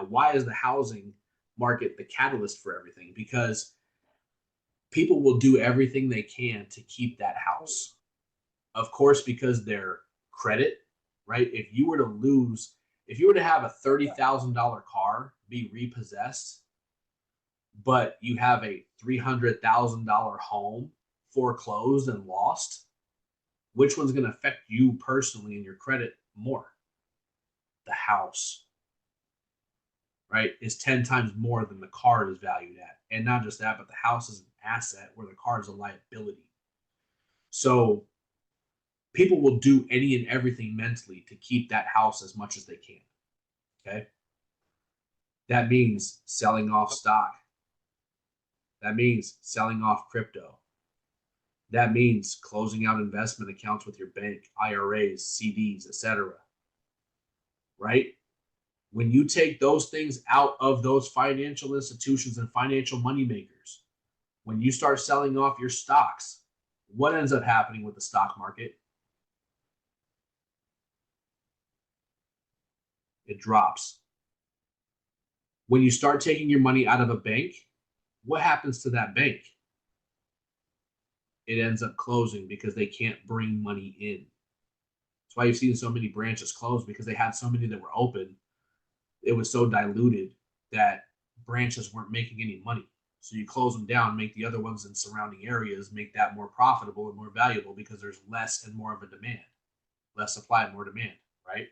Now, why is the housing market the catalyst for everything? Because people will do everything they can to keep that house. Of course, because their credit, right? If you were to have a $30,000 car be repossessed, but you have a $300,000 home foreclosed and lost, which one's going to affect you personally and your credit more? The house, right, is 10 times more than the car is valued at. And not just that, but the house is an asset where the car is a liability. So people will do any and everything mentally to keep that house as much as they can. Okay. That means selling off stock. That means selling off crypto. That means closing out investment accounts with your bank, IRAs, CDs, etc. Right? When you take those things out of those financial institutions and financial moneymakers, when you start selling off your stocks, what ends up happening with the stock market? It drops. When you start taking your money out of a bank, what happens to that bank? It ends up closing because they can't bring money in. That's why you've seen so many branches close, because they had so many that were open. It was so diluted that branches weren't making any money. So you close them down, make the other ones in surrounding areas, make that more profitable and more valuable because there's less and more of a demand, less supply and more demand, right?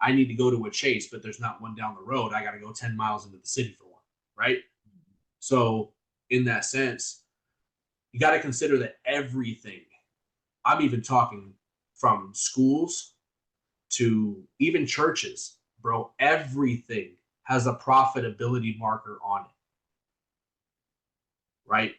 I need to go to a Chase, but there's not one down the road. I got to go 10 miles into the city for one, right? So in that sense, you got to consider that everything, I'm even talking from schools to even churches, bro, everything has a profitability marker on it, right?